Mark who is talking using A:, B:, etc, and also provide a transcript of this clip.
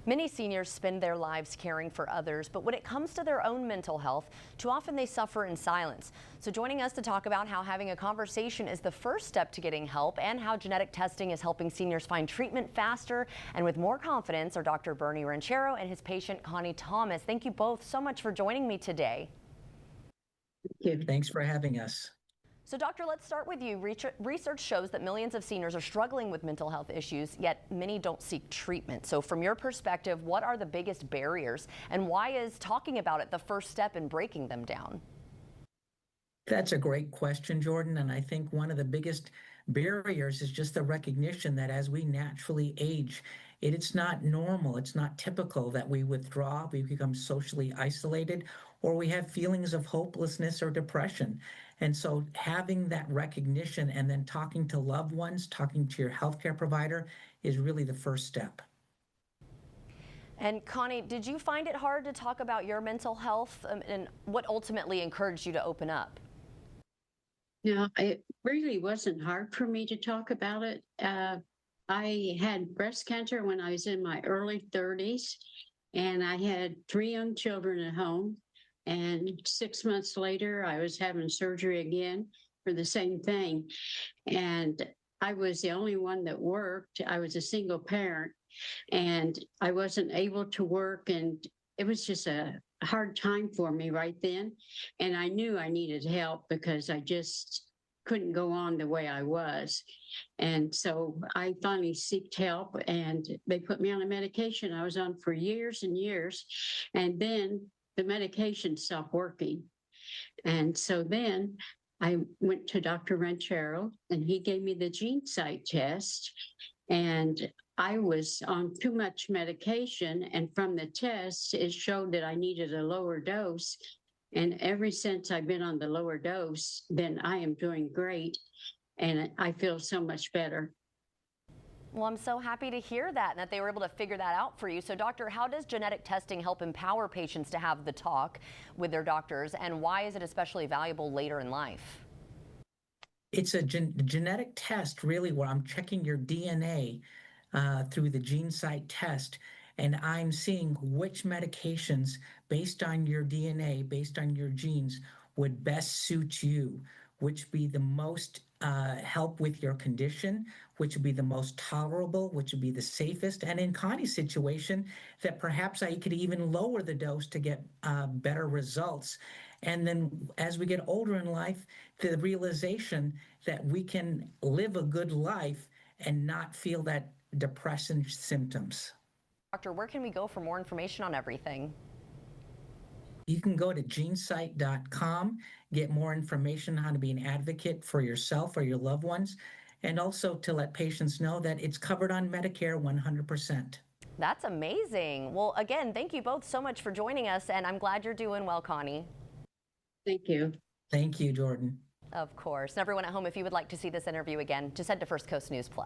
A: Many seniors spend their lives caring for others, but when it comes to their own mental health, too often they suffer in silence. So joining us to talk about how having a conversation is the first step to getting help and how genetic testing is helping seniors find treatment faster and with more confidence are Dr. Bernie Ranchero and his patient Connie Thomas. Thank you both so much for joining me today.
B: Thank you. Thanks for having us.
A: So doctor, let's start with you. Research shows that millions of seniors are struggling with mental health issues, yet many don't seek treatment. So from your perspective, what are the biggest barriers and why is talking about it the first step in breaking them down?
B: That's a great question, Jordan. And I think one of the biggest barriers is just the recognition that as we naturally age, it's not normal, it's not typical that we withdraw, we become socially isolated, or we have feelings of hopelessness or depression. And so having that recognition and then talking to loved ones, talking to your healthcare provider is really the first step.
A: And Connie, did you find it hard to talk about your mental health and what ultimately encouraged you to open up?
C: No, it really wasn't hard for me to talk about it. I had breast cancer when I was in my early 30s, and I had 3 young children at home. And 6 months later, I was having surgery again for the same thing. And I was the only one that worked. I was a single parent, and I wasn't able to work. And it was just a hard time for me right then. And I knew I needed help because I just couldn't go on the way I was. And so I finally sought help, and they put me on a medication I was on for years and years. And then the medication stopped working. And so then I went to Dr. Ranchero, and he gave me the GeneSight test. And I was on too much medication, and from the test, it showed that I needed a lower dose. And ever since I've been on the lower dose, then I am doing great, and I feel so much better.
A: Well, I'm so happy to hear that and that they were able to figure that out for you. So doctor, how does genetic testing help empower patients to have the talk with their doctors, and why is it especially valuable later in life?
B: It's a genetic test, really, where I'm checking your DNA through the GeneSight test, and I'm seeing which medications, based on your DNA, based on your genes, would best suit you, which be the most help with your condition, which would be the most tolerable, which would be the safest. And in Connie's situation, that perhaps I could even lower the dose to get better results. And then as we get older in life, the realization that we can live a good life and not feel that depressing symptoms.
A: Doctor, where can we go for more information on everything?
B: You can go to genesight.com, get more information on how to be an advocate for yourself or your loved ones, and also to let patients know that it's covered on Medicare 100%.
A: That's amazing. Well, again, thank you both so much for joining us, and I'm glad you're doing well, Connie.
C: Thank you.
B: Thank you, Jordan.
A: Of course. And everyone at home, if you would like to see this interview again, just head to First Coast News Plus.